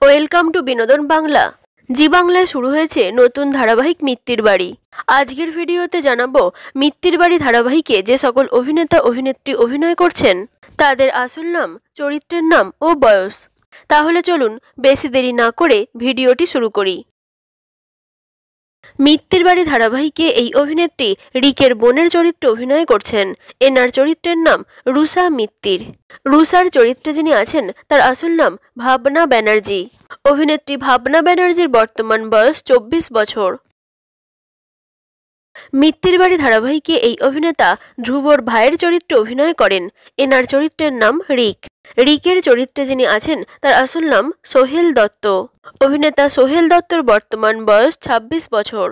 Welcome to বিনোদন বাংলা। জি বাংলায় শুরু হয়েছে নতুন ধারাবাহিক মিত্তির বাড়ি। আজকের ভিডিওতে জানাবো মিত্তির বাড়ি ধারাবাহিকে যে সকল অভিনেতা অভিনেত্রী অভিনয় করছেন তাদের আসল নাম, চরিত্রের নাম ও বয়স। তাহলে চলুন বেশি দেরি না করে ভিডিওটি শুরু করি। মিত্তির বাড়ি ধারাবাহিকে এই অভিনেত্রী রিকের বোনের চরিত্রে অভিনয় করছেন। এনার চরিত্রের নাম রুষা মিত্তির। রুষার চরিত্রে যিনি আছেন তার আসল নাম ভাবনা ব্যানার্জি। অভিনেত্রী ভাবনা ব্যানার্জির বর্তমান বয়স 24 বছর। মিত্তির বাড়ি ধারাবাহিকে এই অভিনেতা ধ্রুবর ভাইয়ের চরিত্রে অভিনয় করেন। এনার চরিত্রের নাম রিক। রিকের চরিত্রে যিনি আছেন তার আসল নাম সোহেল দত্ত। অভিনেতা সোহেল দত্তর বর্তমান বয়স 26 বছর।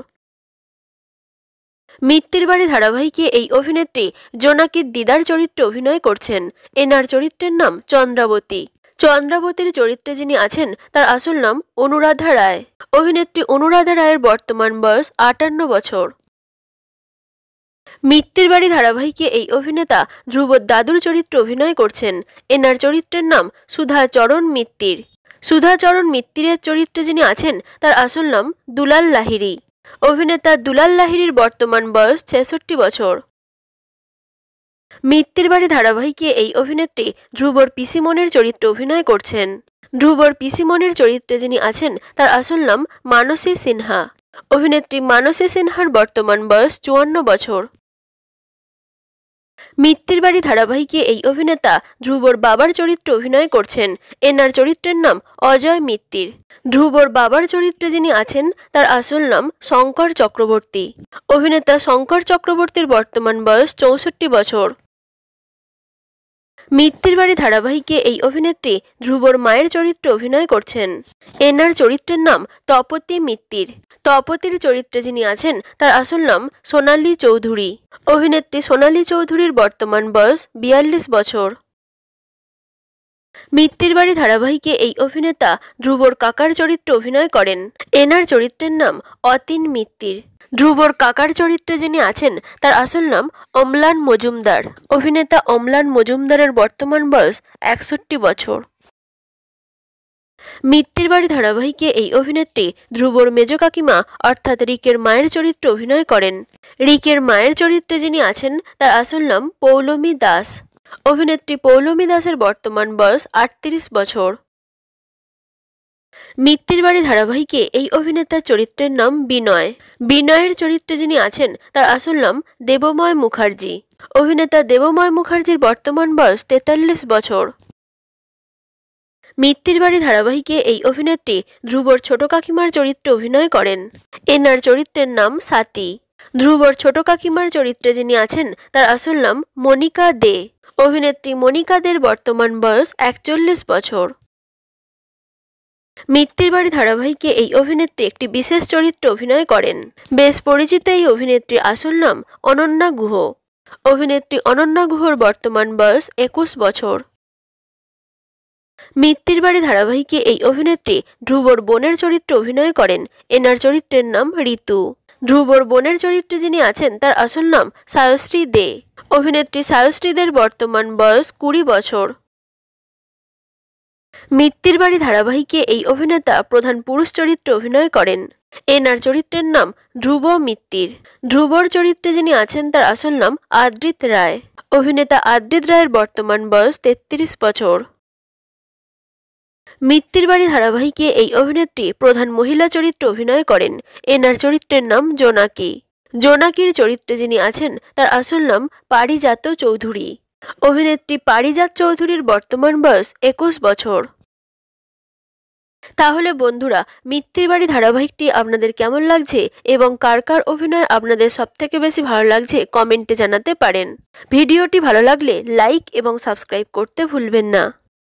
মিত্তির বাড়ি ধারাবাহিকে এই অভিনেত্রী জোনাকির দিদার চরিত্রে অভিনয় করছেন। এনার চরিত্রের নাম চন্দ্রাবতী। চন্দ্রাবতীর চরিত্রে যিনি আছেন তার আসল নাম অনুরাধা রায়। অভিনেত্রী অনুরাধা রায়ের বর্তমান বয়স 58 বছর। মিত্তির বাড়ি ধারাবাহিকে এই অভিনেতা ধ্রুবর দাদুর চরিত্রে অভিনয় করছেন। এনার চরিত্রের নাম সুধাচরণ মিত্তির। সুধাচরণ মিত্তিরের চরিত্রে যিনি আছেন তার আসল নাম দুলাল লাহিড়ী। অভিনেতা দুলাল লাহিড়ীর বর্তমান বয়স 66 বছর। মিত্তির বাড়ি ধারাবাহিকে এই অভিনেত্রী ধ্রুবর পিসিমনের চরিত্রে অভিনয় করছেন। ধ্রুবর পিসিমনের চরিত্রে যিনি আছেন তার আসল নাম মানসী সিনহা। অভিনেত্রী মানসী সিনহার বর্তমান বয়স 54 বছর। মিত্তির বাড়ি ধারাবাহিকে এই অভিনেতা ধ্রুবর বাবার চরিত্রে অভিনয় করছেন। এনার চরিত্রের নাম অজয় মিত্তির। ধ্রুবর বাবার চরিত্রে যিনি আছেন তার আসল নাম শঙ্কর চক্রবর্তী। অভিনেতা শঙ্কর চক্রবর্তীর বর্তমান বয়স 64 বছর। মিত্তির বাড়ি ধারাবাহিকে এই অভিনেত্রী ধ্রুবর মায়ের চরিত্রে অভিনয় করছেন। এনার চরিত্রের নাম তপতী মিত্তির। তপতীর চরিত্রে যিনি আছেন তার আসল নাম সোনালী চৌধুরী। অভিনেত্রী সোনালী চৌধুরীর বর্তমান বয়স 42 বছর। মিত্তির বাড়ি ধারাবাহিকে এই অভিনেতা ধ্রুবর কাকার চরিত্রে অভিনয় করেন। এনার চরিত্রের নাম অতীন মিত্তির। ধ্রুবর কাকার চরিত্রে যিনি আছেন তার আসল নাম অম্লান মজুমদার। অভিনেতা অম্লান মজুমদারের বর্তমান বয়স 61 বছর। মিত্তির বাড়ি ধারাবাহিকে এই অভিনেত্রী ধ্রুবর মেজ কাকিমা অর্থাৎ রিকের মায়ের চরিত্রে অভিনয় করেন। রিকের মায়ের চরিত্রে যিনি আছেন তার আসল নাম পৌলমী দাস। অভিনেত্রী পৌলমী দাসের বর্তমান বয়স 38 বছর। মিত্তির বাড়ি ধারাবাহিকে এই অভিনেতার চরিত্রের নাম বিনয়। বিনয়ের চরিত্রে যিনি আছেন তার আসল নাম দেবময় মুখার্জি। অভিনেতা দেবময় মুখার্জির বর্তমান বয়স 43 বছর। মিত্তির বাড়ি ধারাবাহিকে এই অভিনেত্রী ধ্রুবর ছোট কাকিমার চরিত্রে অভিনয় করেন। এনার চরিত্রের নাম সাতি। ধ্রুবর ছোট কাকিমার চরিত্রে যিনি আছেন তার আসল নাম মনিকা দে। অভিনেত্রী মনিকা দের বর্তমান বয়স 41 বছর। মিত্তির বাড়ি ধারাবাহিকে এই অভিনেত্রী একটি বিশেষ চরিত্রে অভিনয় করেন। বেশ পরিচিত এই অভিনেত্রীর আসল নাম অনন্যা গুহ। অভিনেত্রী অনন্যা গুহর বর্তমান বয়স 21 বছর। মিত্তির বাড়ি ধারাবাহিকে এই অভিনেত্রী ধ্রুবর বোনের চরিত্রে অভিনয় করেন। এনার চরিত্রের নাম ঋতু। ধ্রুবর বোনের চরিত্রে যিনি আছেন তার আসল নাম সায়শ্রী দে। অভিনেত্রী সায়শ্রী দের বর্তমান বয়স 20 বছর। মিত্তির বাড়ি ধারাবাহিকে এই অভিনেতা প্রধান পুরুষ চরিত্রে অভিনয় করেন। এনার চরিত্রের নাম ধ্রুব মিত্তির। ধ্রুবর চরিত্রে যিনি আছেন তার আসল নাম আদ্রিত রায়। অভিনেতা আদ্রিত রায়ের বর্তমান বয়স 33 বছর। মিত্তির বাড়ি ধারাবাহিকে এই অভিনেত্রী প্রধান মহিলা চরিত্রে অভিনয় করেন। এনার চরিত্রের নাম জোনাকি। জোনাকির চরিত্রে যিনি আছেন তার আসল নাম পারিজাত চৌধুরী। অভিনেত্রী পারিজাত চৌধুরীর বর্তমান বয়স 21 বছর। তাহলে বন্ধুরা, মিত্তির বাড়ি ধারাবাহিকটি আপনাদের কেমন লাগছে এবং কার কার অভিনয় আপনাদের সবথেকে বেশি ভালো লাগছে কমেন্টে জানাতে পারেন। ভিডিওটি ভালো লাগলে লাইক এবং সাবস্ক্রাইব করতে ভুলবেন না।